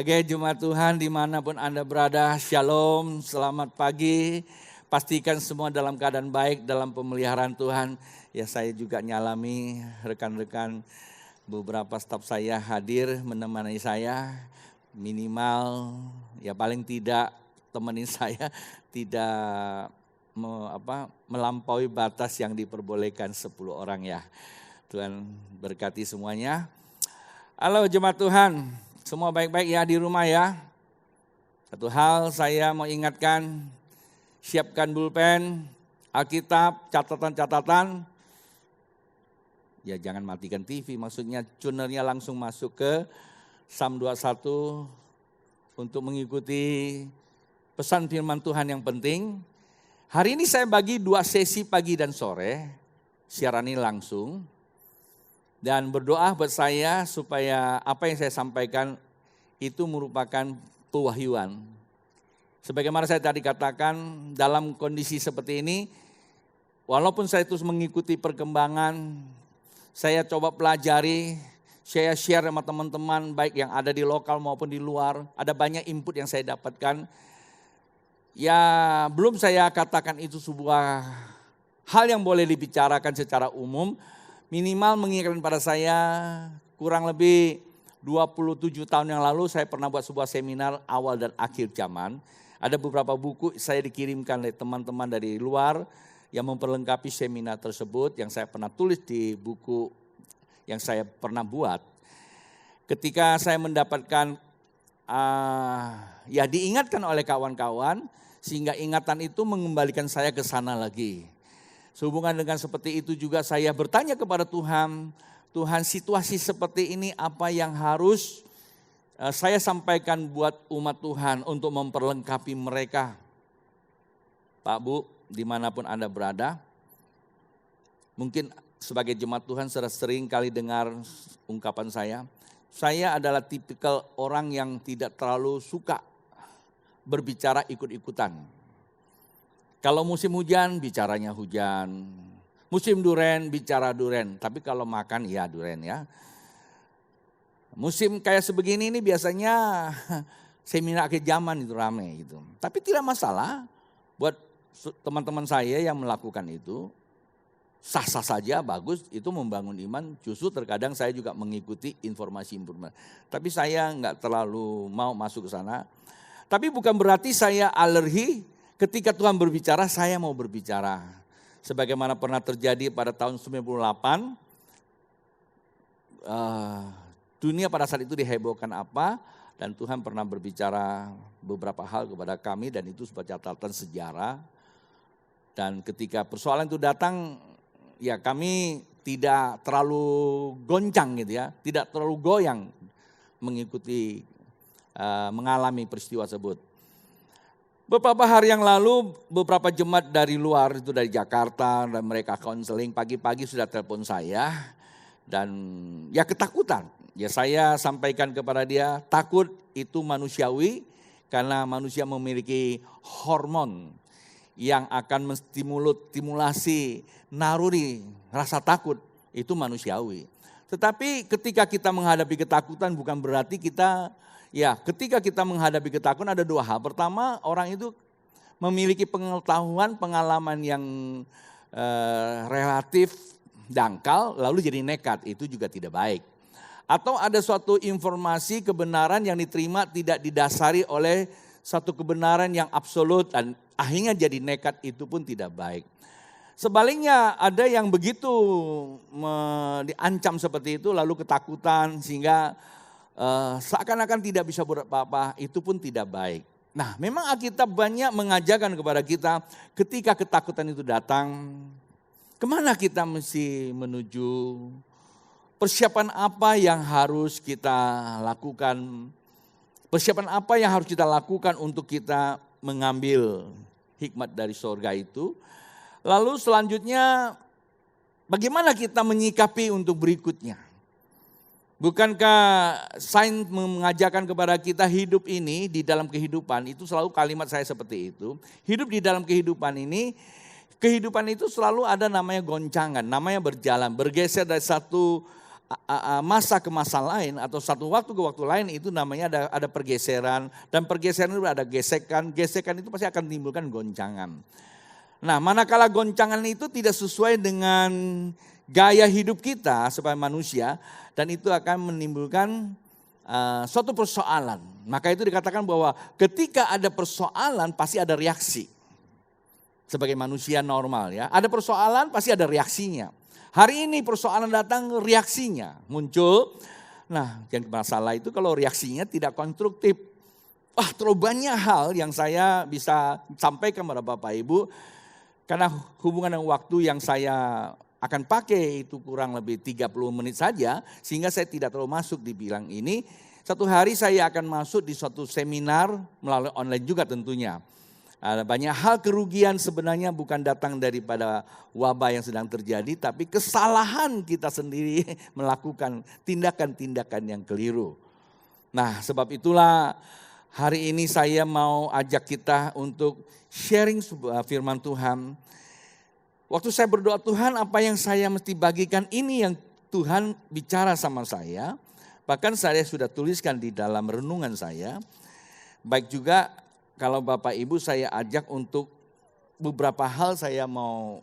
Oke, Jemaat Tuhan dimanapun Anda berada, Shalom, selamat pagi. Pastikan semua dalam keadaan baik, dalam pemeliharaan Tuhan. Ya, saya juga nyalami rekan-rekan beberapa staf saya hadir menemani saya. Minimal, ya paling tidak temenin saya tidak melampaui batas yang diperbolehkan 10 orang ya. Tuhan berkati semuanya. Halo Jemaat Tuhan. Semua baik-baik ya di rumah ya. Satu hal saya mau ingatkan, siapkan pulpen, Alkitab, catatan-catatan. Ya jangan matikan TV, maksudnya tunernya langsung masuk ke Psalm 21 untuk mengikuti pesan firman Tuhan yang penting. Hari ini saya bagi 2 sesi pagi dan sore, siaran ini langsung. Dan berdoa buat saya supaya apa yang saya sampaikan itu merupakan pewahyuan. Sebagaimana saya tadi katakan, dalam kondisi seperti ini, walaupun saya terus mengikuti perkembangan, saya coba pelajari, saya share sama teman-teman baik yang ada di lokal maupun di luar. Ada banyak input yang saya dapatkan. Ya belum saya katakan itu sebuah hal yang boleh dibicarakan secara umum. Minimal mengingatkan pada saya kurang lebih 27 tahun yang lalu saya pernah buat sebuah seminar awal dan akhir zaman. Ada beberapa buku saya dikirimkan oleh teman-teman dari luar yang memperlengkapi seminar tersebut yang saya pernah tulis di buku yang saya pernah buat. Ketika saya mendapatkan ya diingatkan oleh kawan-kawan sehingga ingatan itu mengembalikan saya ke sana lagi. Sehubungan dengan seperti itu juga saya bertanya kepada Tuhan, Tuhan situasi seperti ini apa yang harus saya sampaikan buat umat Tuhan untuk memperlengkapi mereka. Pak Bu, dimanapun Anda berada, mungkin sebagai jemaat Tuhan sudah sering kali dengar ungkapan saya adalah tipikal orang yang tidak terlalu suka berbicara ikut-ikutan. Kalau musim hujan, bicaranya hujan. Musim duren, bicara duren. Tapi kalau makan, ya duren ya. Musim kayak sebegini ini biasanya seminar akhir zaman itu ramai gitu. Tapi tidak masalah buat teman-teman saya yang melakukan itu. Sah-sah saja, bagus, itu membangun iman. Justru terkadang saya juga mengikuti informasi-informasi. Tapi saya enggak terlalu mau masuk ke sana. Tapi bukan berarti saya alergi. Ketika Tuhan berbicara, saya mau berbicara. Sebagaimana pernah terjadi pada tahun 98, dunia pada saat itu dihebohkan apa, dan Tuhan pernah berbicara beberapa hal kepada kami, dan itu sebuah catatan sejarah. Dan ketika persoalan itu datang, ya kami tidak terlalu goncang gitu ya, tidak terlalu goyang mengikuti, mengalami peristiwa tersebut. Beberapa hari yang lalu beberapa jemaat dari luar itu dari Jakarta dan mereka konseling pagi-pagi sudah telepon saya dan ya ketakutan. Ya saya sampaikan kepada dia takut itu manusiawi karena manusia memiliki hormon yang akan menstimulasi naruri rasa takut itu manusiawi. Tetapi ketika kita menghadapi ketakutan bukan berarti kita ketika kita menghadapi ketakutan ada 2 hal. Pertama, orang itu memiliki pengetahuan, pengalaman yang relatif dangkal, lalu jadi nekat. Itu juga tidak baik. Atau ada suatu informasi kebenaran yang diterima tidak didasari oleh satu kebenaran yang absolut dan akhirnya jadi nekat, itu pun tidak baik. Sebaliknya ada yang begitu diancam seperti itu lalu ketakutan sehingga seakan-akan tidak bisa buat apa-apa, itu pun tidak baik. Nah memang Alkitab banyak mengajarkan kepada kita ketika ketakutan itu datang, kemana kita mesti menuju, persiapan apa yang harus kita lakukan, persiapan apa yang harus kita lakukan untuk kita mengambil hikmat dari surga itu. Lalu selanjutnya bagaimana kita menyikapi untuk berikutnya. Bukankah sains mengajarkan kepada kita hidup ini di dalam kehidupan, itu selalu kalimat saya seperti itu. Hidup di dalam kehidupan ini, kehidupan itu selalu ada namanya goncangan, namanya berjalan, bergeser dari satu masa ke masa lain atau satu waktu ke waktu lain itu namanya ada pergeseran, dan pergeseran itu ada gesekan itu pasti akan menimbulkan goncangan. Nah, manakala goncangan itu tidak sesuai dengan gaya hidup kita sebagai manusia, dan itu akan menimbulkan suatu persoalan. Maka itu dikatakan bahwa ketika ada persoalan pasti ada reaksi. Sebagai manusia normal ya, ada persoalan pasti ada reaksinya. Hari ini persoalan datang, reaksinya muncul. Nah, yang masalah itu kalau reaksinya tidak konstruktif. Terlalu banyak hal yang saya bisa sampaikan kepada Bapak Ibu. Karena hubungan dengan waktu yang saya akan pakai itu kurang lebih 30 menit saja. Sehingga saya tidak terlalu masuk di bilang ini. Satu hari saya akan masuk di suatu seminar melalui online juga tentunya. Ada banyak hal kerugian sebenarnya bukan datang daripada wabah yang sedang terjadi, tapi kesalahan kita sendiri melakukan tindakan-tindakan yang keliru. Nah, sebab itulah hari ini saya mau ajak kita untuk sharing firman Tuhan. Waktu saya berdoa, Tuhan apa yang saya mesti bagikan, ini yang Tuhan bicara sama saya. Bahkan saya sudah tuliskan di dalam renungan saya. Baik juga kalau Bapak Ibu saya ajak untuk beberapa hal saya mau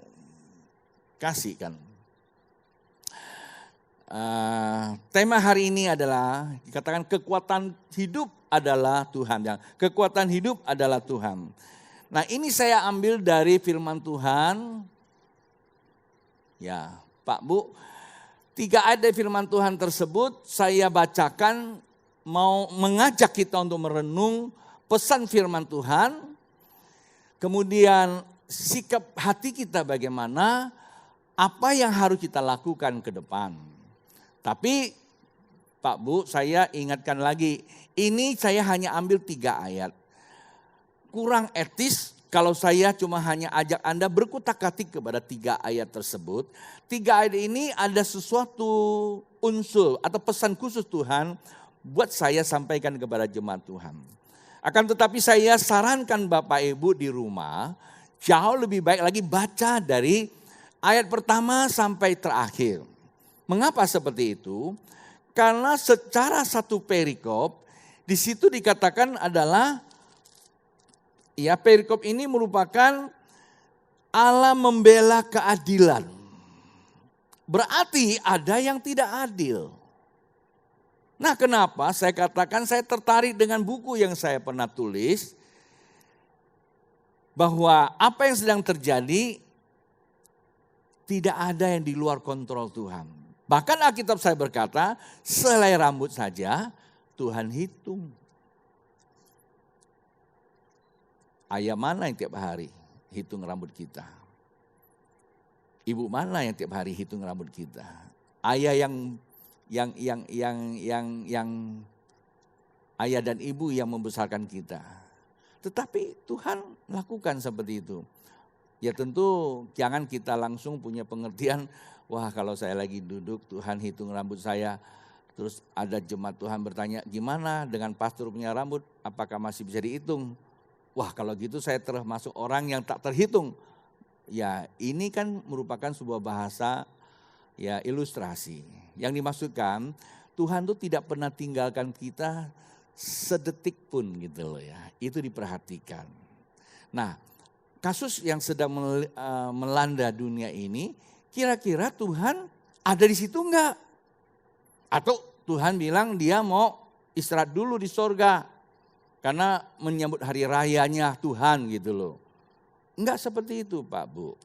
kasihkan. Tema hari ini adalah dikatakan kekuatan hidup adalah Tuhan. Kekuatan hidup adalah Tuhan. Nah, ini saya ambil dari firman Tuhan. Ya, Pak Bu, 3 ayat dari firman Tuhan tersebut saya bacakan, mau mengajak kita untuk merenung pesan firman Tuhan, kemudian sikap hati kita bagaimana, apa yang harus kita lakukan ke depan. Tapi Pak Bu, saya ingatkan lagi, ini saya hanya ambil 3 ayat. Kurang etis kalau saya cuma hanya ajak Anda berkutak-katik kepada 3 ayat tersebut. 3 ayat ini ada sesuatu unsur atau pesan khusus Tuhan buat saya sampaikan kepada jemaat Tuhan. Akan tetapi saya sarankan Bapak Ibu di rumah jauh lebih baik lagi baca dari ayat pertama sampai terakhir. Mengapa seperti itu? Karena secara satu perikop di situ dikatakan adalah perikop ini merupakan Allah membela keadilan. Berarti ada yang tidak adil. Nah, kenapa saya katakan saya tertarik dengan buku yang saya pernah tulis, bahwa apa yang sedang terjadi tidak ada yang di luar kontrol Tuhan. Bahkan Alkitab saya berkata, selai rambut saja Tuhan hitung. Ayah mana yang tiap hari hitung rambut kita? Ibu mana yang tiap hari hitung rambut kita? Ayah yang ayah dan ibu yang membesarkan kita. Tetapi Tuhan lakukan seperti itu. Ya tentu jangan kita langsung punya pengertian, wah kalau saya lagi duduk Tuhan hitung rambut saya. Terus ada jemaat Tuhan bertanya, gimana dengan pastor punya rambut, apakah masih bisa dihitung? Wah kalau gitu saya termasuk orang yang tak terhitung. Ya ini kan merupakan sebuah bahasa ilustrasi. Yang dimaksudkan Tuhan tuh tidak pernah tinggalkan kita sedetik pun gitu loh ya. Itu diperhatikan. Nah, kasus yang sedang melanda dunia ini, kira-kira Tuhan ada di situ enggak? Atau Tuhan bilang dia mau istirahat dulu di sorga karena menyambut hari rayanya Tuhan gitu loh. Enggak seperti itu Pak Bu.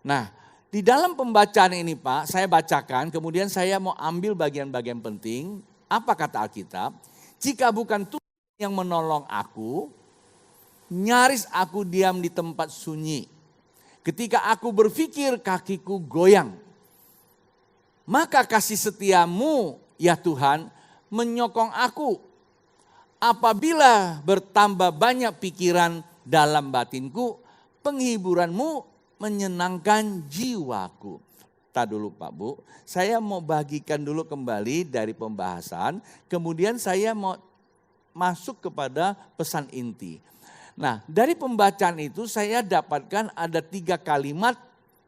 Nah, di dalam pembacaan ini Pak, saya bacakan, kemudian saya mau ambil bagian-bagian penting. Apa kata Alkitab? Jika bukan Tuhan yang menolong aku, nyaris aku diam di tempat sunyi. Ketika aku berpikir kakiku goyang. Maka kasih setiamu ya Tuhan menyokong aku. Apabila bertambah banyak pikiran dalam batinku, penghiburanmu menyenangkan jiwaku. Tak dulu Pak Bu, saya mau bagikan dulu kembali dari pembahasan, kemudian saya mau masuk kepada pesan inti. Nah dari pembacaan itu saya dapatkan ada 3 kalimat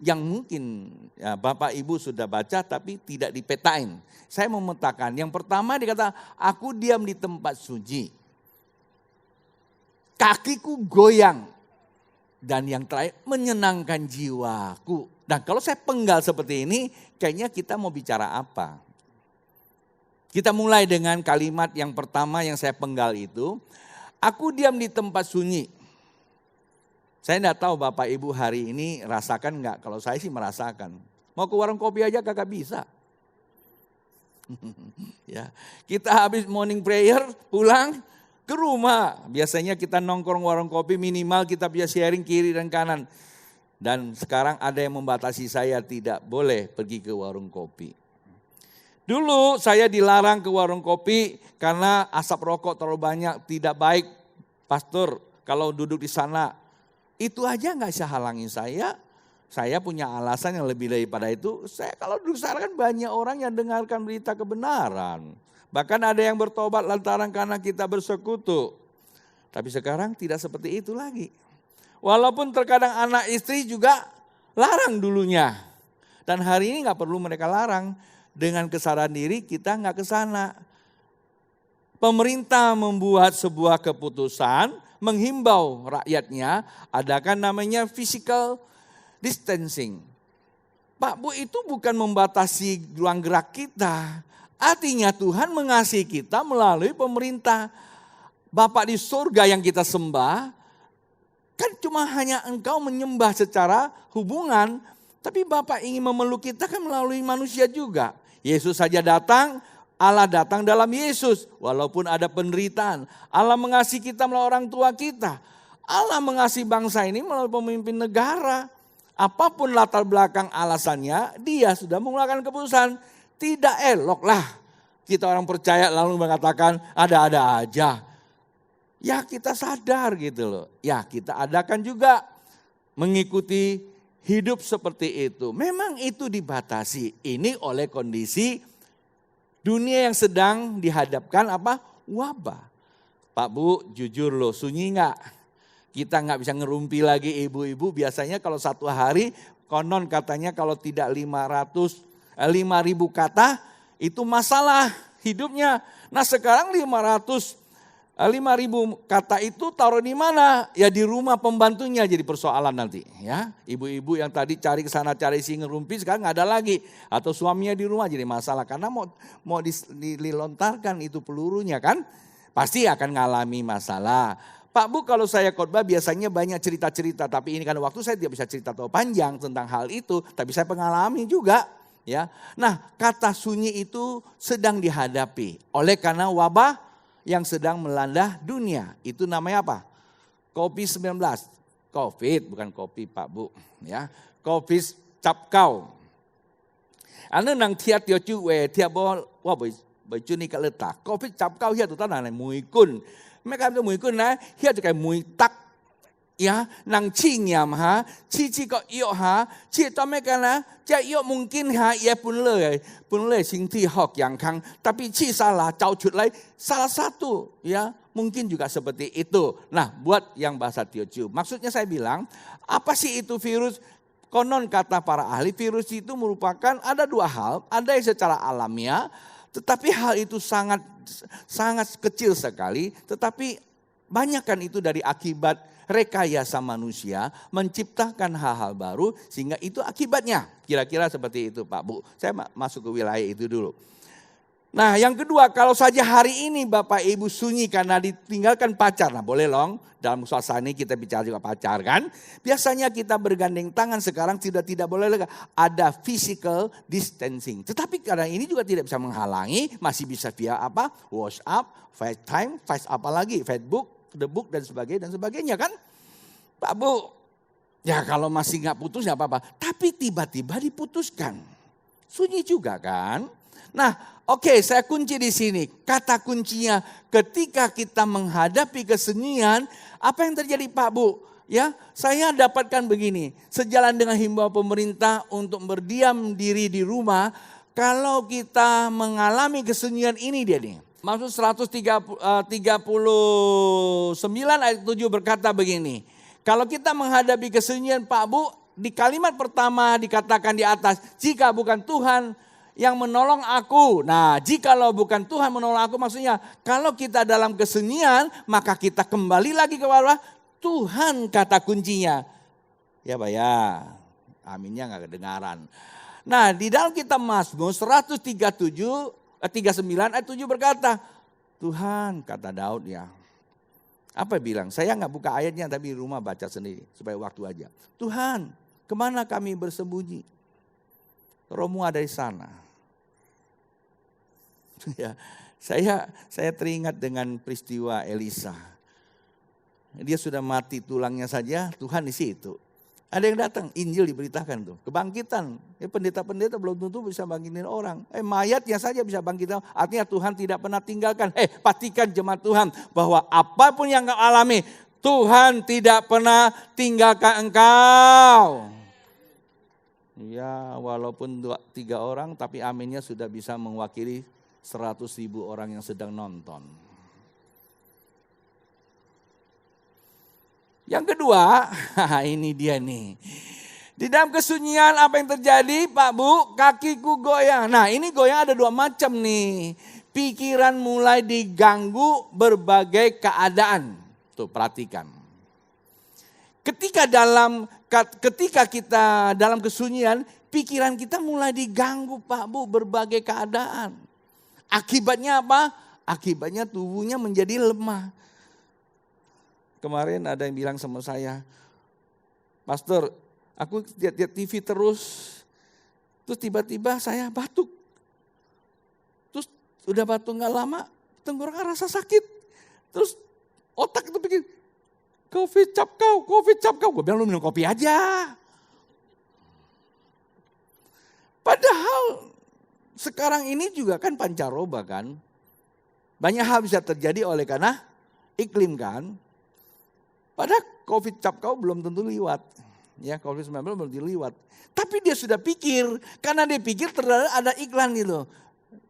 yang mungkin ya, Bapak Ibu sudah baca tapi tidak dipetain. Saya memetakan. Yang pertama dikata, aku diam di tempat suci. Kakiku goyang. Dan yang terakhir, menyenangkan jiwaku. Dan kalau saya penggal seperti ini, kayaknya kita mau bicara apa? Kita mulai dengan kalimat yang pertama yang saya penggal itu. Aku diam di tempat sunyi. Saya enggak tahu Bapak Ibu hari ini rasakan enggak? Kalau saya sih merasakan. Mau ke warung kopi aja kagak bisa. Ya, kita habis morning prayer pulang ke rumah. Biasanya kita nongkrong warung kopi, minimal kita bisa sharing kiri dan kanan. Dan sekarang ada yang membatasi saya tidak boleh pergi ke warung kopi. Dulu saya dilarang ke warung kopi karena asap rokok terlalu banyak, tidak baik. Pastor kalau duduk di sana, itu aja gak bisa halangin saya. Saya punya alasan yang lebih daripada itu. Saya kalau duduk sana kan banyak orang yang dengarkan berita kebenaran. Bahkan ada yang bertobat lantaran karena kita bersekutu. Tapi sekarang tidak seperti itu lagi. Walaupun terkadang anak istri juga larang dulunya. Dan hari ini gak perlu mereka larang. Dengan kesadaran diri kita gak ke sana. Pemerintah membuat sebuah keputusan, menghimbau rakyatnya, adakan namanya physical distancing. Pak Bu, itu bukan membatasi ruang gerak kita. Artinya Tuhan mengasihi kita melalui pemerintah. Bapak di surga yang kita sembah, kan cuma hanya engkau menyembah secara hubungan. Tapi Bapak ingin memeluk kita kan melalui manusia juga. Yesus saja datang, Allah datang dalam Yesus. Walaupun ada penderitaan. Allah mengasihi kita melalui orang tua kita. Allah mengasihi bangsa ini melalui pemimpin negara. Apapun latar belakang alasannya, dia sudah mengeluarkan keputusan. Tidak eloklah kita orang percaya lalu mengatakan ada-ada aja. Ya kita sadar gitu loh. Ya kita adakan juga mengikuti hidup seperti itu. Memang itu dibatasi. Ini oleh kondisi dunia yang sedang dihadapkan apa? Wabah. Pak Bu, jujur loh, sunyi enggak? Kita nggak bisa ngerumpi lagi ibu-ibu. Biasanya kalau satu hari konon katanya kalau tidak 5.000 kata itu masalah hidupnya. Nah sekarang 5.000 kata itu taruh di mana? Ya di rumah pembantunya jadi persoalan nanti. Ya ibu-ibu yang tadi cari ke sana cari sini ngerumpi sekarang nggak ada lagi. Atau suaminya di rumah jadi masalah karena mau dilontarkan itu pelurunya kan. Pasti akan ngalami masalah. Pak Bu, kalau saya khotbah biasanya banyak cerita-cerita, tapi ini kan waktu saya tidak bisa cerita terlalu panjang tentang hal itu, tapi saya mengalami juga. Ya, nah kata sunyi itu sedang dihadapi oleh karena wabah yang sedang melanda dunia. Itu namanya apa? COVID-19. COVID bukan kopi Pak Bu. Ya, COVID capkau. Anu nang tiap cu tiap bol wah baju ni kat letak. COVID capkau hiat tu tanah mui kun. Mereka itu mui kun na hiat tu kai mui tak. Ya, nang cing yam ha, cici kok iyo ha, ci to mereka na, ja iyo mungkin ha, ia pun le sing ti hok yang kang, tapi ci salah, jauh cut lai, salah satu, ya mungkin juga seperti itu. Nah, buat yang bahasa Teochew, maksudnya saya bilang, apa sih itu virus? Konon kata para ahli, virus itu merupakan ada dua hal, ada yang secara alamiah, tetapi hal itu sangat kecil sekali, tetapi banyak kan itu dari akibat rekayasa manusia menciptakan hal-hal baru sehingga itu akibatnya. Kira-kira seperti itu Pak Bu. Saya masuk ke wilayah itu dulu. Nah yang kedua, kalau saja hari ini Bapak Ibu sunyi karena ditinggalkan pacar. Nah boleh loh, dalam suasana ini kita bicara juga pacar kan. Biasanya kita bergandeng tangan, sekarang tidak boleh lagi. Ada physical distancing. Tetapi karena ini juga tidak bisa menghalangi, masih bisa via apa? WhatsApp, FaceTime, apalagi Facebook, The Book dan sebagainya kan. Pak Bu, ya kalau masih gak putus gak apa-apa. Tapi tiba-tiba diputuskan. Sunyi juga kan. Nah oke, saya kunci di sini. Kata kuncinya ketika kita menghadapi kesunyian, apa yang terjadi Pak Bu? Ya, saya dapatkan begini. Sejalan dengan himbauan pemerintah untuk berdiam diri di rumah. Kalau kita mengalami kesunyian ini dia nih. Maksud 139 ayat 7 berkata begini. Kalau kita menghadapi kesunyian Pak Bu, di kalimat pertama dikatakan di atas, jika bukan Tuhan yang menolong aku. Nah, jikalau bukan Tuhan menolong aku, maksudnya kalau kita dalam kesunyian, maka kita kembali lagi ke bawah Tuhan, kata kuncinya. Ya Pak ya, aminnya gak kedengaran. Nah, di dalam kitab Mazmur 139 ayat 7 berkata, Tuhan, kata Daud ya. Apa bilang? Saya gak buka ayatnya tapi di rumah baca sendiri supaya waktu aja. Tuhan, kemana kami bersembunyi? Rohmu ada di sana. Ya, saya teringat dengan peristiwa Elisa. Dia sudah mati tulangnya saja, Tuhan di situ. Ada yang datang, Injil diberitakan tuh, kebangkitan. Pendeta-pendeta belum tentu bisa bangkitin orang. Mayatnya saja bisa bangkitin. Artinya Tuhan tidak pernah tinggalkan. Pastikan jemaat Tuhan bahwa apapun yang kau alami, Tuhan tidak pernah tinggalkan engkau. Ya, walaupun 2-3 orang, tapi aminnya sudah bisa mewakili 100.000 orang yang sedang nonton. Yang kedua, ini dia nih. Di dalam kesunyian apa yang terjadi Pak Bu? Kakiku goyang. Nah ini goyang ada 2 macam nih. Pikiran mulai diganggu berbagai keadaan. Tuh perhatikan. Ketika kita dalam kesunyian, pikiran kita mulai diganggu Pak Bu berbagai keadaan. Akibatnya apa? Akibatnya tubuhnya menjadi lemah. Kemarin ada yang bilang sama saya, Pastor, aku lihat TV terus tiba-tiba saya batuk. Terus udah batuk gak lama, tenggorokan rasa sakit. Terus otak itu pikir, COVID cap kau. Gue bilang lu minum kopi aja. Padahal sekarang ini juga kan pancaroba kan. Banyak hal bisa terjadi oleh karena iklim kan. Padahal COVID cap kau belum tentu liwat. Ya, COVID-19 belum diliwat. Tapi dia sudah pikir, karena dia pikir ternyata ada iklan gitu.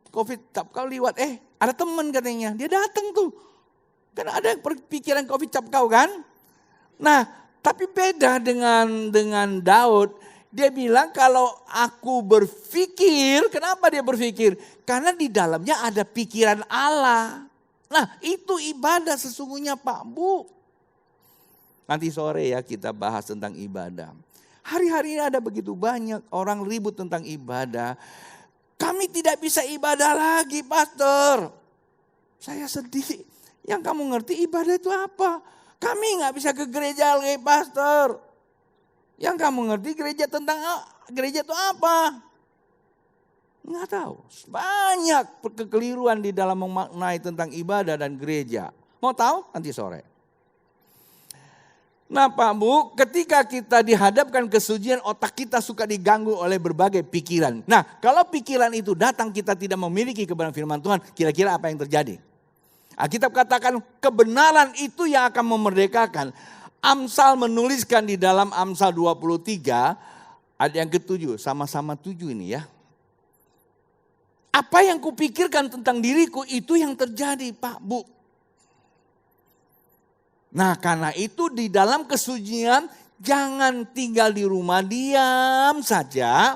COVID cap kau liwat, ada teman katanya, dia datang tuh. Karena ada pikiran COVID cap kau kan. Nah, tapi beda dengan Daud. Dia bilang kalau aku berpikir, kenapa dia berpikir? Karena di dalamnya ada pikiran Allah. Nah, itu ibadah sesungguhnya Pak Bu. Nanti sore ya kita bahas tentang ibadah. Hari-hari ini ada begitu banyak orang ribut tentang ibadah. Kami tidak bisa ibadah lagi, Pastor. Saya sedih. Yang kamu ngerti ibadah itu apa? Kami gak bisa ke gereja lagi, Pastor. Yang kamu ngerti gereja itu apa? Nggak tahu. Banyak kekeliruan di dalam memaknai tentang ibadah dan gereja. Mau tahu? Nanti sore. Nah Pak Bu, ketika kita dihadapkan kesucian, otak kita suka diganggu oleh berbagai pikiran. Nah kalau pikiran itu datang kita tidak memiliki kebenaran firman Tuhan, kira-kira apa yang terjadi? Alkitab katakan kebenaran itu yang akan memerdekakan. Amsal menuliskan di dalam Amsal 23, ayat yang ke-7, sama-sama 7 ini ya. Apa yang kupikirkan tentang diriku itu yang terjadi Pak Bu. Nah karena itu di dalam kesucian jangan tinggal di rumah diam saja.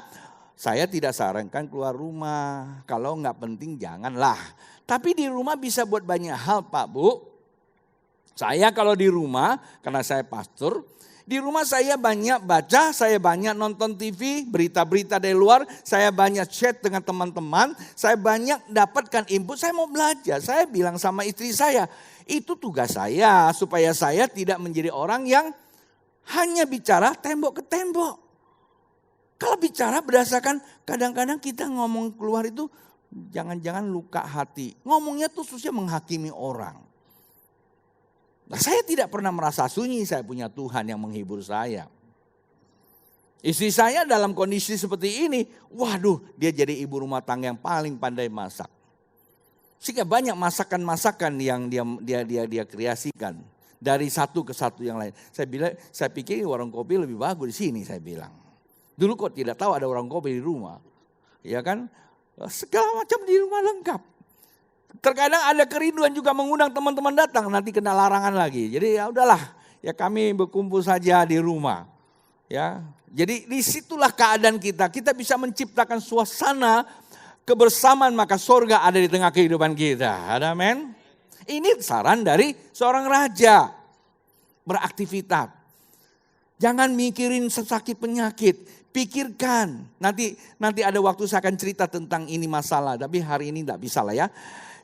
Saya tidak sarankan keluar rumah. Kalau nggak penting janganlah. Tapi di rumah bisa buat banyak hal Pak Bu. Saya kalau di rumah karena saya pastor. Di rumah saya banyak baca, saya banyak nonton TV, berita-berita dari luar. Saya banyak chat dengan teman-teman. Saya banyak dapatkan input, saya mau belajar. Saya bilang sama istri saya, itu tugas saya supaya saya tidak menjadi orang yang hanya bicara tembok ke tembok. Kalau bicara berdasarkan kadang-kadang kita ngomong keluar itu jangan-jangan luka hati. Ngomongnya tuh susah menghakimi orang. Nah, saya tidak pernah merasa sunyi, saya punya Tuhan yang menghibur saya. Istri saya dalam kondisi seperti ini, waduh dia jadi ibu rumah tangga yang paling pandai masak. Sehingga banyak masakan-masakan yang dia kreasikan. Dari satu ke satu yang lain. Saya pikir warung kopi lebih bagus di sini saya bilang. Dulu kok tidak tahu ada warung kopi di rumah. Ya kan, segala macam di rumah lengkap. Terkadang ada kerinduan juga mengundang teman-teman datang, nanti kena larangan lagi. Jadi ya udahlah, ya kami berkumpul saja di rumah. Ya, jadi disitulah keadaan kita. Kita bisa menciptakan suasana kebersamaan, maka sorga ada di tengah kehidupan kita. Ada amin? Ini saran dari seorang raja. Beraktivitas. Jangan mikirin sakit penyakit. Pikirkan. Nanti ada waktu saya akan cerita tentang ini masalah. Tapi hari ini tidak bisa lah ya.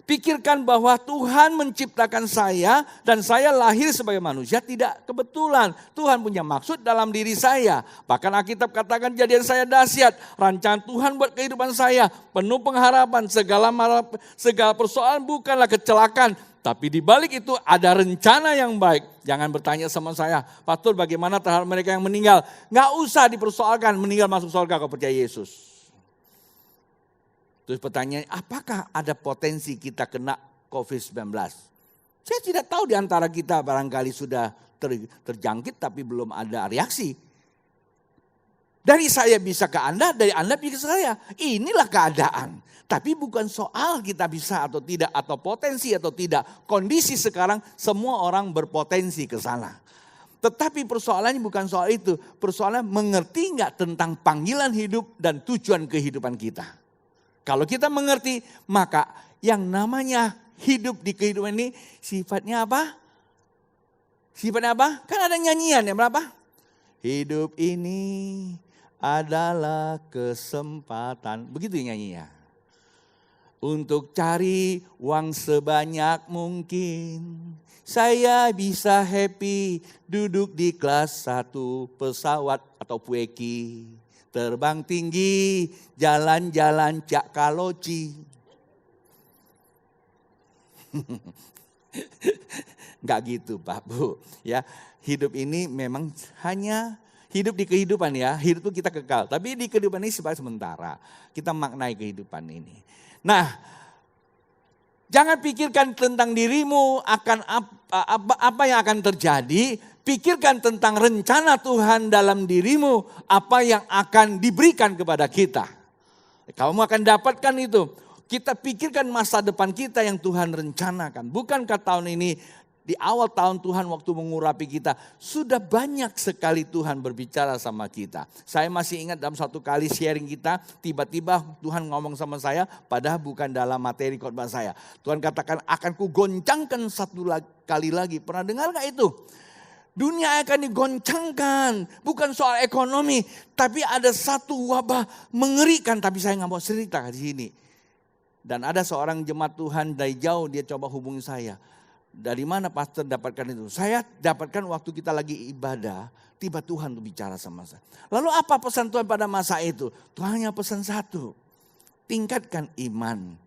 Pikirkan bahwa Tuhan menciptakan saya dan saya lahir sebagai manusia tidak kebetulan. Tuhan punya maksud dalam diri saya. Bahkan Alkitab katakan jadian saya dahsyat. Rancangan Tuhan buat kehidupan saya penuh pengharapan. Segala persoalan bukanlah kecelakaan. Tapi di balik itu ada rencana yang baik. Jangan bertanya sama saya, pastor bagaimana terhadap mereka yang meninggal. Nggak usah dipersoalkan, meninggal masuk surga kau percaya Yesus. Terus pertanyaan, apakah ada potensi kita kena COVID-19? Saya tidak tahu di antara kita barangkali sudah terjangkit tapi belum ada reaksi. Dari saya bisa ke Anda, dari Anda bisa ke saya. Inilah keadaan. Tapi bukan soal kita bisa atau tidak, atau potensi atau tidak. Kondisi sekarang semua orang berpotensi ke sana. Tetapi persoalannya bukan soal itu. Persoalannya mengerti nggak tentang panggilan hidup dan tujuan kehidupan kita. Kalau kita mengerti, maka yang namanya hidup di kehidupan ini sifatnya apa? Sifatnya apa? Kan ada nyanyian ya berapa? Hidup ini adalah kesempatan. Begitu nyanyinya. Untuk cari uang sebanyak mungkin. Saya bisa happy duduk di kelas 1 pesawat atau pueki. Terbang tinggi, jalan-jalan cak kaloci. Enggak gitu Pak Bu. Ya, hidup ini memang hanya hidup di kehidupan ya. Hidup itu kita kekal. Tapi di kehidupan ini sementara. Kita maknai kehidupan ini. Nah, jangan pikirkan tentang dirimu akan apa yang akan terjadi. Pikirkan tentang rencana Tuhan dalam dirimu, apa yang akan diberikan kepada kita. Kamu akan dapatkan itu. Kita pikirkan masa depan kita yang Tuhan rencanakan. Bukankah tahun ini, di awal tahun Tuhan waktu mengurapi kita, sudah banyak sekali Tuhan berbicara sama kita. Saya masih ingat dalam satu kali sharing kita, tiba-tiba Tuhan ngomong sama saya, padahal bukan dalam materi khotbah saya. Tuhan katakan, akan kugoncangkan satu kali lagi. Pernah dengar gak itu? Dunia akan digoncangkan, bukan soal ekonomi, tapi ada satu wabah mengerikan. Tapi saya nggak mau cerita di sini. Dan ada seorang jemaat Tuhan dari jauh dia coba hubungi saya. Dari mana pastor dapatkan itu? Saya dapatkan waktu kita lagi ibadah, tiba Tuhan tuh bicara sama saya. Lalu apa pesan Tuhan pada masa itu? Tuhan hanya pesan satu, tingkatkan iman.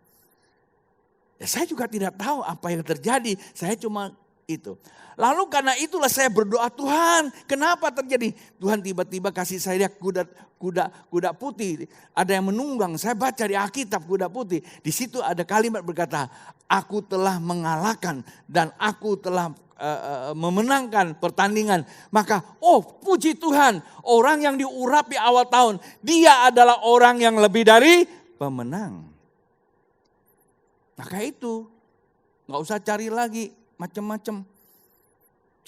Ya, saya juga tidak tahu apa yang terjadi, saya cuma itu. Lalu karena itulah saya berdoa, Tuhan kenapa terjadi? Tuhan tiba-tiba kasih saya kuda putih. Ada yang menunggang, saya baca di Alkitab kuda putih. Di situ ada kalimat berkata, aku telah mengalahkan dan aku telah memenangkan pertandingan. Maka puji Tuhan, orang yang diurapi awal tahun, dia adalah orang yang lebih dari pemenang. Maka itu, gak usah cari lagi macam-macam.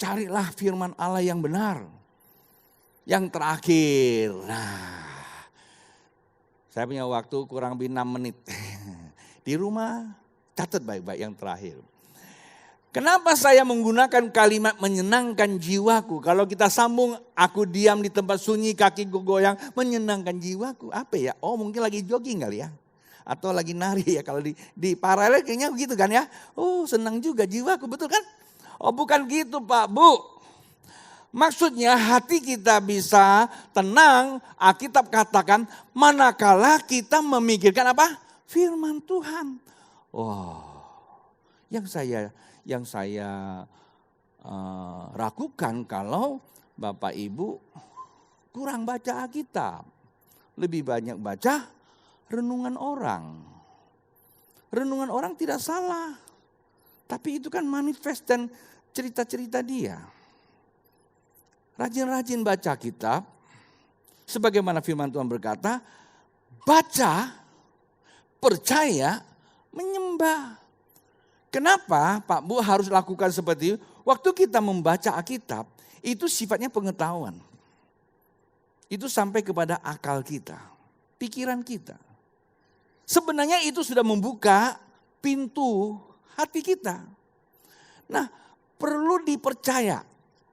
Carilah firman Allah yang benar. Yang terakhir. Nah, saya punya waktu kurang lebih 6 menit. Di rumah catat baik-baik yang terakhir. Kenapa saya menggunakan kalimat menyenangkan jiwaku? Kalau kita sambung, aku diam di tempat sunyi, kakiku goyang, menyenangkan jiwaku. Apa ya? Oh mungkin lagi jogging kali ya. Atau lagi nari ya. Kalau di paralel kayaknya begitu kan ya. Oh senang juga jiwaku, betul kan? Oh bukan gitu Pak Bu. Maksudnya hati kita bisa tenang. Alkitab katakan manakala kita memikirkan apa? Firman Tuhan. Yang saya ragukan kalau Bapak Ibu kurang baca Alkitab. Lebih banyak baca renungan orang. Renungan orang tidak salah. Tapi itu kan manifest dan cerita-cerita dia. Rajin-rajin baca kitab. Sebagaimana firman Tuhan berkata, baca, percaya, menyembah. Kenapa Pak Bu harus lakukan seperti itu? Waktu kita membaca Alkitab, itu sifatnya pengetahuan. itu sampai kepada akal kita, pikiran kita. Sebenarnya itu sudah membuka pintu hati kita. Nah, perlu dipercaya.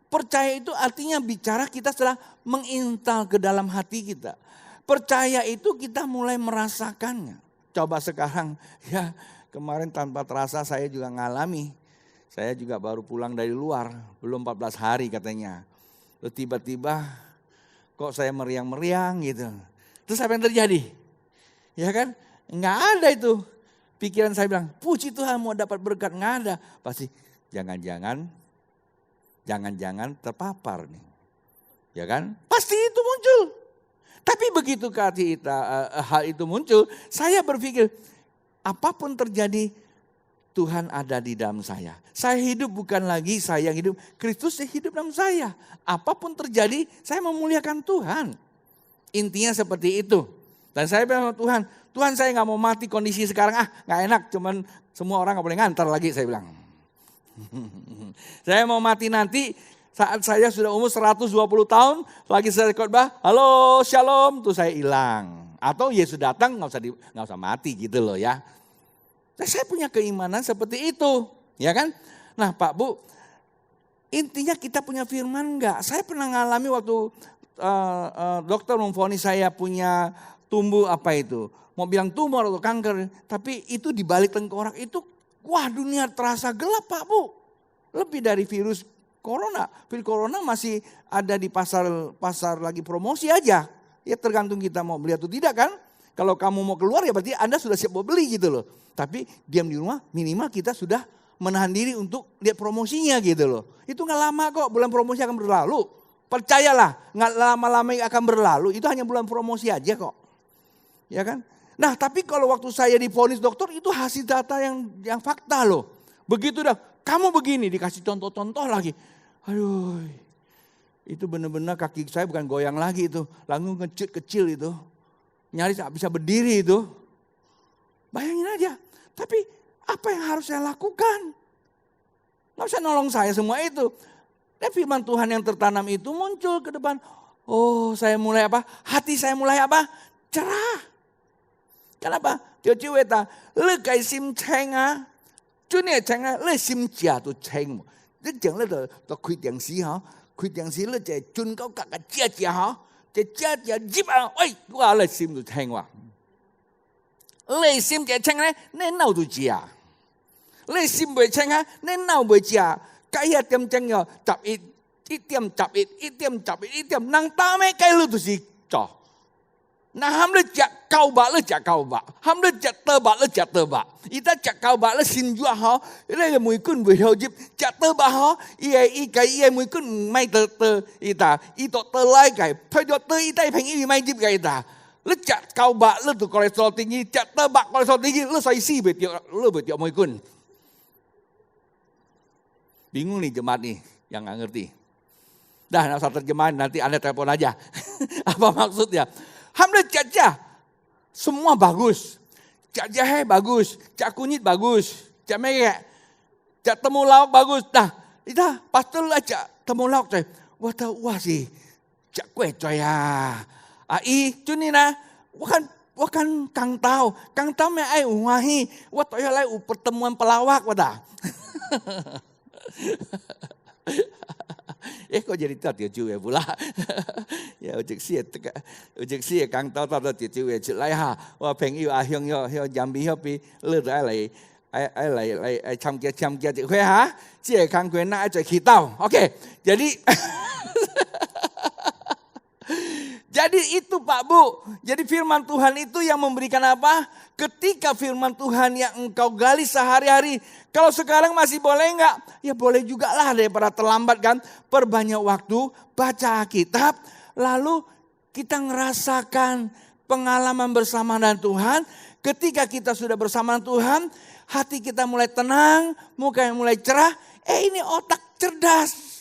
Percaya itu artinya bicara kita setelah mengintal ke dalam hati kita. Percaya itu kita mulai merasakannya. Coba sekarang, ya kemarin tanpa terasa saya juga ngalami. Saya juga baru pulang dari luar, belum 14 hari katanya. Terus tiba-tiba kok saya meriang-meriang gitu. Terus apa yang terjadi? Ya kan? Nggak ada itu. Pikiran saya bilang, puji Tuhan mau dapat berkat. Nggak ada. Pasti jangan-jangan terpapar nih. Ya kan? Pasti itu muncul. Tapi begitu hal itu muncul, saya berpikir apapun terjadi Tuhan ada di dalam saya. Saya hidup bukan lagi saya yang hidup, Kristus yang hidup dalam saya. Apapun terjadi, saya memuliakan Tuhan. Intinya seperti itu. Dan saya bilang Tuhan saya nggak mau mati kondisi sekarang, nggak enak, cuman semua orang nggak boleh ngantar lagi, saya bilang. Saya mau mati nanti saat saya sudah umur 120 tahun, lagi saya khotbah, halo shalom, tuh saya hilang. Atau Yesus datang nggak usah mati gitu loh ya. Saya punya keimanan seperti itu, ya kan? Nah Pak Bu, intinya kita punya firman enggak? Saya pernah ngalami waktu dokter memvonis saya punya tumbuh mau bilang tumor atau kanker, tapi itu di balik tengkorak itu, wah dunia terasa gelap Pak Bu. Lebih dari virus corona. Virus corona masih ada di pasar lagi promosi aja. Ya tergantung kita mau beli atau tidak kan. Kalau kamu mau keluar ya berarti Anda sudah siap mau beli gitu loh. Tapi diam di rumah minimal kita sudah menahan diri untuk lihat promosinya gitu loh. Itu gak lama kok, bulan promosi akan berlalu. Percayalah, gak lama-lama akan berlalu, itu hanya bulan promosi aja kok. Ya kan? Nah tapi kalau waktu saya divonis dokter itu hasil data yang fakta loh. Begitu dah, kamu begini dikasih contoh-contoh lagi. Aduh, itu benar-benar kaki saya bukan goyang lagi itu. Langsung kecil itu. Nyaris gak bisa berdiri itu. Bayangin aja. Tapi apa yang harus saya lakukan? Gak bisa nolong saya semua itu. Dan firman Tuhan yang tertanam itu muncul ke depan. Oh saya mulai apa? Hati saya mulai apa? Cerah. Kenapa? Dia weta, le kai sim cheng ah. Junia cheng ah, le sim jia tu cheng. Dia jangan le to kui diang si ha. Kui diang si le jai jun kau kak jia jia ha. Jia jia jip ah. Oi, gua le sim tu cheng wa. Le sim jia cheng le, ne nau tu jia. Le sim bui cheng ah, ne nau bui jia. Cái tiêm cheng yo, chập ít tiêm chập ít tiêm năng ta mấy cái lu tu si trò. Na ham le chặt cao bạ le chặt cao bạ, ham le chặt tơ bạ le chặt tơ bạ. Ita chặt cao bạ le xin dua ho, le mùi kun bùi heo dip chặt tơ bạ ho, cái mùi kun mai tơ ita, ito tơ lai cái, phải do tơ ita phèn mai dip cái ita. Le chặt cao bạ le tu cholesterol tinggi, chặt tơ bạ cholesterol tinggi le sai si bê tiệu mùi kun. Bingung nih jemaat nih yang gak ngerti. Dah nggak usah terjemahin, nanti Anda telepon aja. Apa maksudnya? Hamle cak semua bagus. Cak jahe bagus, cak kunyit bagus, cak merek, cak temulawak bagus. Nah, itu pastor lah cak temulawak coy. Wah sih, cak kue coy ya. Cuni na, wakan kang tau me ai uwahi, wat toy lai pertemuan pelawak wadah. Kok jadi Teochew ya pula. Ya ujek si kang tao Teochew ya lai ha. Wa pheng yêu hyong yo jambi yo pi le lai cham kia ji kue ha. Jie kang kue na ai ki tao. Oke. Jadi itu Pak Bu, jadi firman Tuhan itu yang memberikan apa? Ketika firman Tuhan yang engkau gali sehari-hari, kalau sekarang masih boleh enggak? Ya boleh juga lah daripada terlambat kan. Perbanyak waktu, baca Alkitab, lalu kita ngerasakan pengalaman bersama dengan Tuhan. Ketika kita sudah bersama dengan Tuhan, hati kita mulai tenang, muka yang mulai cerah, ini otak cerdas.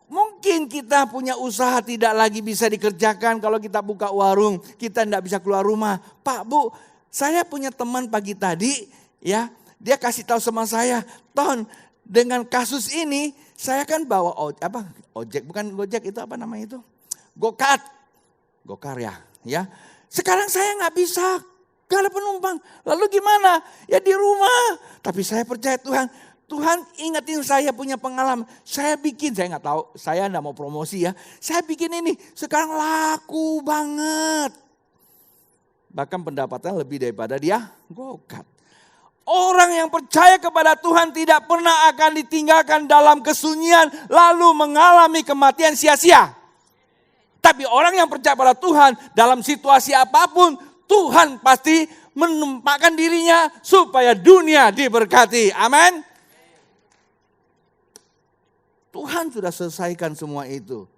Mungkin kita punya usaha tidak lagi bisa dikerjakan kalau kita buka warung, kita tidak bisa keluar rumah. Pak Bu, saya punya teman pagi tadi, ya, dia kasih tahu sama saya, Ton, dengan kasus ini saya kan bawa ojek, bukan Gojek itu apa namanya itu? Go-kart. Gokar ya. Sekarang saya nggak bisa, gak ada penumpang. Lalu gimana? Ya di rumah. Tapi saya percaya Tuhan ingetin saya punya pengalaman. Saya nggak tahu, saya nggak mau promosi ya. Saya bikin ini, sekarang laku banget. Bahkan pendapatan lebih daripada dia Gokar. Orang yang percaya kepada Tuhan tidak pernah akan ditinggalkan dalam kesunyian lalu mengalami kematian sia-sia. Tapi orang yang percaya pada Tuhan dalam situasi apapun, Tuhan pasti menempatkan dirinya supaya dunia diberkati. Amin. Tuhan sudah selesaikan semua itu.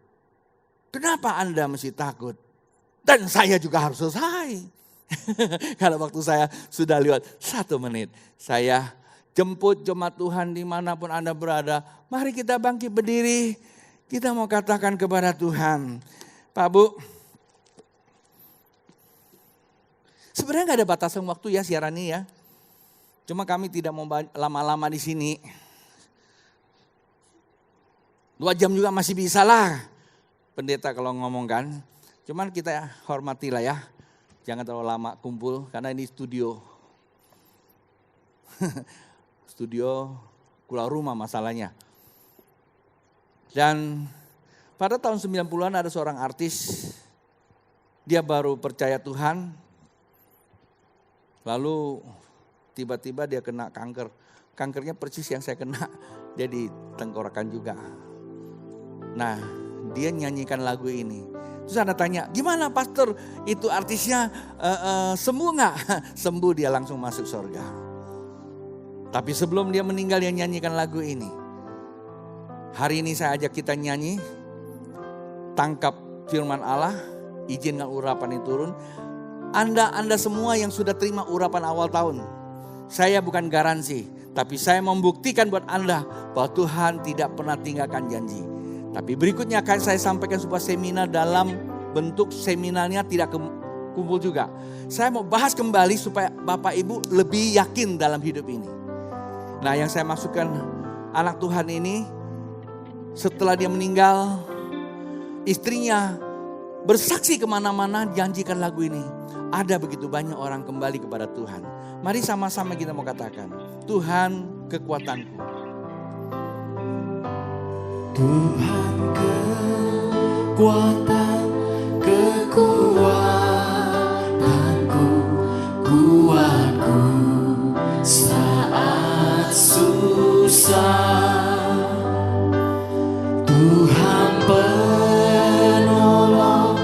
Kenapa Anda mesti takut? Dan saya juga harus selesai. Karena waktu saya sudah lewat 1 menit. Saya jemput jemaat Tuhan dimanapun Anda berada. Mari kita bangkit berdiri. Kita mau katakan kepada Tuhan. Pak Bu, sebenarnya gak ada batasan waktu ya siaran ini ya. Cuma kami tidak mau lama-lama di sini. 2 jam juga masih bisa lah. Pendeta kalau ngomong kan. Cuman kita hormatilah ya. Jangan terlalu lama kumpul karena ini studio. Studio keluar rumah masalahnya. Dan pada tahun 90-an ada seorang artis. Dia baru percaya Tuhan. Lalu tiba-tiba dia kena kanker. Kankernya persis yang saya kena. Dia di tenggorokan juga. Nah, dia nyanyikan lagu ini. Terus Anda tanya, gimana pastor itu artisnya sembuh gak? Sembuh, dia langsung masuk surga. Tapi sebelum dia meninggal dia nyanyikan lagu ini. Hari ini saya ajak kita nyanyi. Tangkap firman Allah, izinkan urapan itu turun. Anda semua yang sudah terima urapan awal tahun. Saya bukan garansi, tapi saya membuktikan buat Anda bahwa Tuhan tidak pernah tinggalkan janji. Tapi berikutnya akan saya sampaikan sebuah seminar dalam bentuk seminarnya tidak kumpul juga. Saya mau bahas kembali supaya Bapak Ibu lebih yakin dalam hidup ini. Nah, yang saya masukkan anak Tuhan ini setelah dia meninggal, istrinya bersaksi kemana-mana janjikan lagu ini. Ada begitu banyak orang kembali kepada Tuhan. Mari sama-sama kita mau katakan, Tuhan kekuatanku. Tuhan kekuatan, kekuatanku, kuatku saat susah. Tuhan penolongku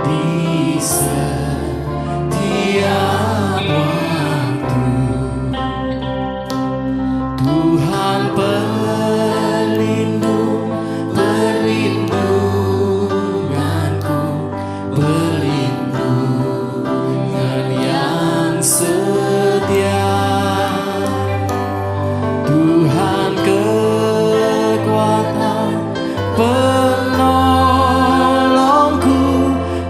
di setiap waktu. Tuhan perlindunganku, perlindungan yang setia. Tuhan kekuatan, penolongku,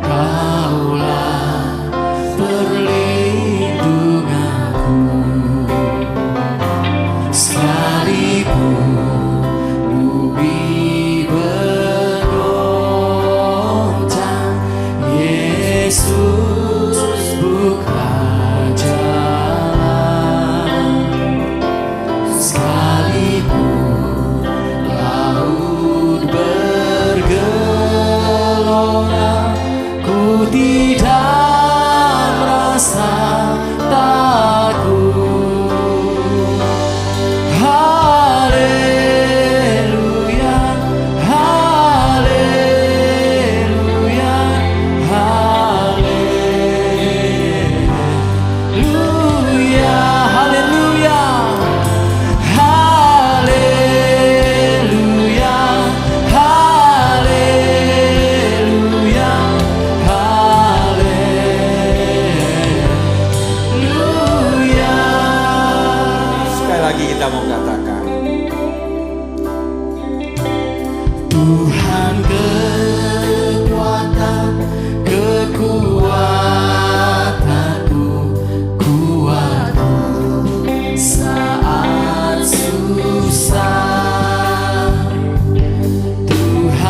Kaulah perlindunganku. Sekalipun bumi bergoncang, Yesus buka jalan. Sekalipun laut bergelora, ku tidak merasa takut. Haleluya, haleluya, haleluya, haleluya, haleluya, haleluya, haleluya. Sekali lagi kita mau katakan, Tuhan kekuatan, kekuatanku, kuatku saat susah. Tuhan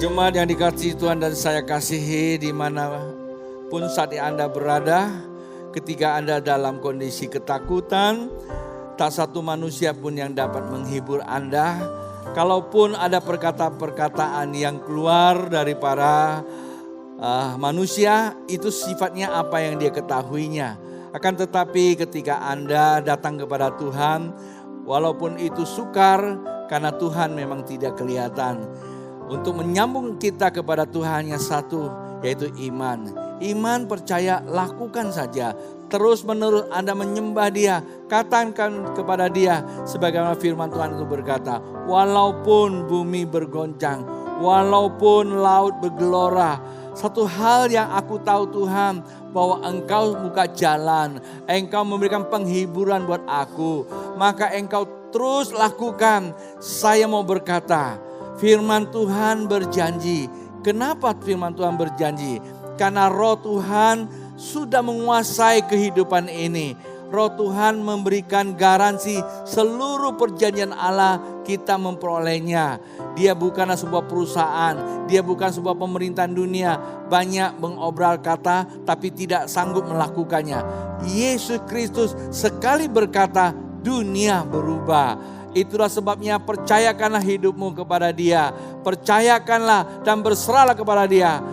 Jemaat yang dikasihi Tuhan dan saya kasihi dimanapun saat Anda berada, ketika Anda dalam kondisi ketakutan, tak satu manusia pun yang dapat menghibur Anda. Kalaupun ada perkataan-perkataan yang keluar dari para manusia, itu sifatnya apa yang dia ketahuinya. Akan tetapi ketika Anda datang kepada Tuhan, walaupun itu sukar, karena Tuhan memang tidak kelihatan. Untuk menyambung kita kepada Tuhan hanya satu, yaitu iman. Iman, percaya, lakukan saja. Terus menerus Anda menyembah Dia, katakan kepada Dia sebagaimana firman Tuhan itu berkata, walaupun bumi bergoncang, walaupun laut bergelora, satu hal yang aku tahu Tuhan, bahwa Engkau buka jalan, Engkau memberikan penghiburan buat aku, maka Engkau terus lakukan. Saya mau berkata, firman Tuhan berjanji. Kenapa firman Tuhan berjanji? Karena roh Tuhan sudah menguasai kehidupan ini. Roh Tuhan memberikan garansi seluruh perjanjian Allah kita memperolehnya. Dia bukanlah sebuah perusahaan, dia bukan sebuah pemerintahan dunia. Banyak mengobral kata tapi tidak sanggup melakukannya. Yesus Kristus sekali berkata, dunia berubah. Itulah sebabnya percayakanlah hidupmu kepada Dia. Percayakanlah dan berserahlah kepada Dia.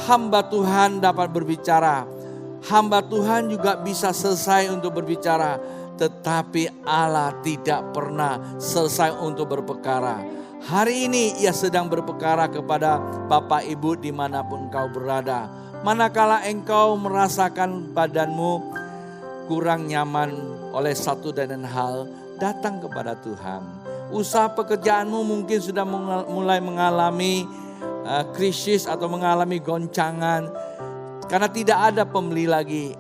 Hamba Tuhan dapat berbicara. Hamba Tuhan juga bisa selesai untuk berbicara. Tetapi Allah tidak pernah selesai untuk berperkara. Hari ini Ia sedang berperkara kepada Bapak Ibu dimanapun engkau berada. Manakala engkau merasakan badanmu kurang nyaman oleh satu dan lain hal, datang kepada Tuhan. Usaha pekerjaanmu mungkin sudah mulai mengalami krisis atau mengalami goncangan karena tidak ada pembeli lagi.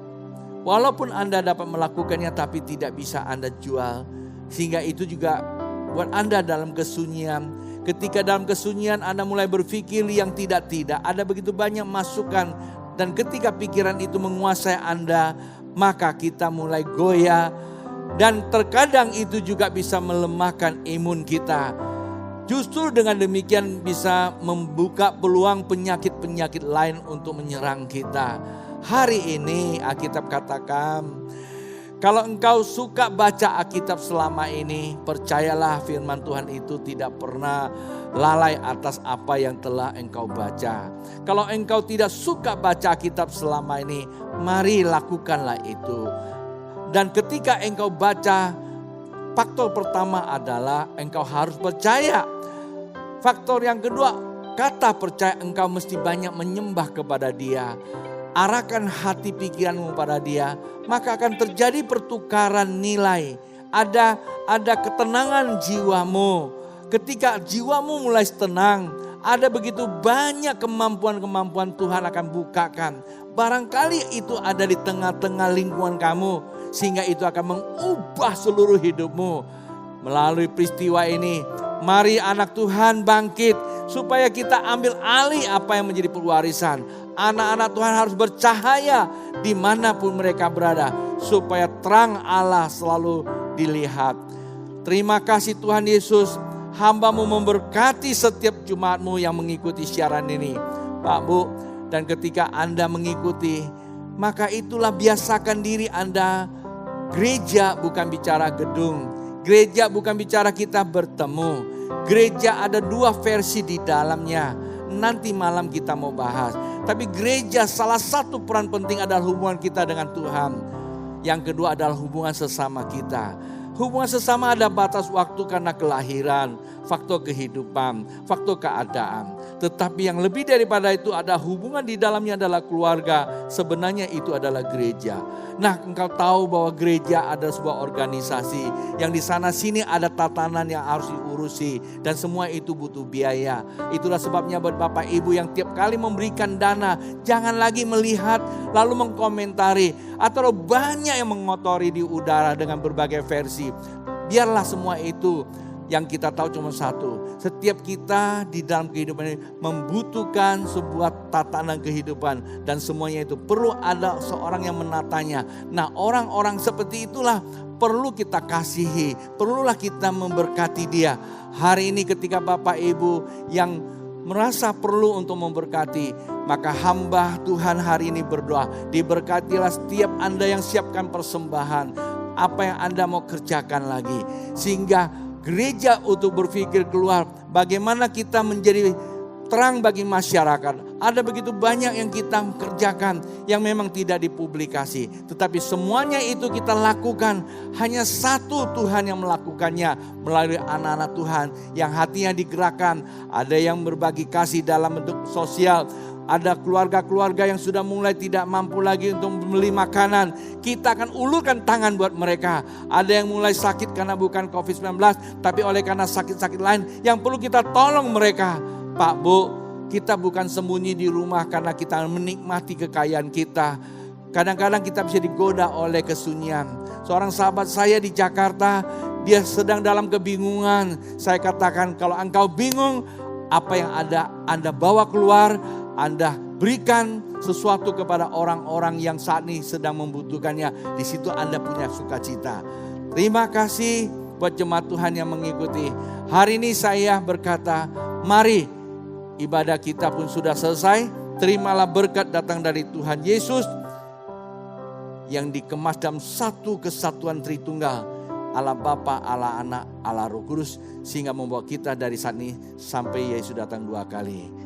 Walaupun Anda dapat melakukannya tapi tidak bisa Anda jual. Sehingga itu juga buat Anda dalam kesunyian. Ketika dalam kesunyian Anda mulai berpikir yang tidak-tidak, ada begitu banyak masukan. Dan ketika pikiran itu menguasai Anda, maka kita mulai goyah. Dan terkadang itu juga bisa melemahkan imun kita. Justru dengan demikian bisa membuka peluang penyakit-penyakit lain untuk menyerang kita. Hari ini Alkitab katakan, kalau engkau suka baca Alkitab selama ini, percayalah firman Tuhan itu tidak pernah lalai atas apa yang telah engkau baca. Kalau engkau tidak suka baca Alkitab selama ini, mari lakukanlah itu. Dan ketika engkau baca, faktor pertama adalah engkau harus percaya. Faktor yang kedua, kata percaya, engkau mesti banyak menyembah kepada Dia. Arahkan hati pikiranmu pada Dia, maka akan terjadi pertukaran nilai. Ada ketenangan jiwamu. Ketika jiwamu mulai tenang, ada begitu banyak kemampuan-kemampuan Tuhan akan bukakan. Barangkali itu ada di tengah-tengah lingkungan kamu, sehingga itu akan mengubah seluruh hidupmu. Melalui peristiwa ini, mari anak Tuhan bangkit supaya kita ambil alih apa yang menjadi pewarisan. Anak-anak Tuhan harus bercahaya dimanapun mereka berada, supaya terang Allah selalu dilihat. Terima kasih Tuhan Yesus, hamba-Mu memberkati setiap jemaat-Mu yang mengikuti siaran ini. Pak Bu, dan ketika Anda mengikuti, maka itulah biasakan diri Anda. Gereja bukan bicara gedung. Gereja bukan bicara kita bertemu. Gereja ada dua versi di dalamnya. Nanti malam kita mau bahas. Tapi gereja salah satu peran penting adalah hubungan kita dengan Tuhan. Yang kedua adalah hubungan sesama kita. Hubungan sesama ada batas waktu karena kelahiran, faktor kehidupan, faktor keadaan. Tetapi yang lebih daripada itu ada hubungan di dalamnya adalah keluarga. Sebenarnya itu adalah gereja. Nah, engkau tahu bahwa gereja ada sebuah organisasi yang di sana sini ada tatanan yang harus diurusi dan semua itu butuh biaya. Itulah sebabnya buat Bapak Ibu yang tiap kali memberikan dana, jangan lagi melihat lalu mengkomentari atau banyak yang mengotori di udara dengan berbagai versi. Biarlah semua itu. Yang kita tahu cuma satu, setiap kita di dalam kehidupan ini membutuhkan sebuah tatanan kehidupan dan semuanya itu perlu ada seorang yang menatanya. Nah, orang-orang seperti itulah perlu kita kasihi, perlulah kita memberkati dia. Hari ini ketika Bapak Ibu yang merasa perlu untuk memberkati, maka hamba Tuhan hari ini berdoa, diberkatilah setiap Anda yang siapkan persembahan, apa yang Anda mau kerjakan lagi, sehingga gereja untuk berpikir keluar bagaimana kita menjadi terang bagi masyarakat. Ada begitu banyak yang kita kerjakan yang memang tidak dipublikasi. Tetapi semuanya itu kita lakukan. Hanya satu Tuhan yang melakukannya melalui anak-anak Tuhan yang hatinya digerakkan. Ada yang berbagi kasih dalam bentuk sosial. Ada keluarga-keluarga yang sudah mulai tidak mampu lagi untuk membeli makanan. Kita akan ulurkan tangan buat mereka. Ada yang mulai sakit karena bukan COVID-19, tapi oleh karena sakit-sakit lain yang perlu kita tolong mereka. Pak, Bu, kita bukan sembunyi di rumah karena kita menikmati kekayaan kita. Kadang-kadang kita bisa digoda oleh kesunyian. Seorang sahabat saya di Jakarta, dia sedang dalam kebingungan. Saya katakan, kalau engkau bingung, apa yang ada Anda bawa keluar, Anda berikan sesuatu kepada orang-orang yang saat ini sedang membutuhkannya. Di situ Anda punya sukacita. Terima kasih buat jemaat Tuhan yang mengikuti. Hari ini saya berkata, mari ibadah kita pun sudah selesai. Terimalah berkat datang dari Tuhan Yesus yang dikemas dalam satu kesatuan Tritunggal. Allah Bapa, Allah Anak, Allah Roh Kudus. Sehingga membawa kita dari saat ini sampai Yesus datang 2 kali.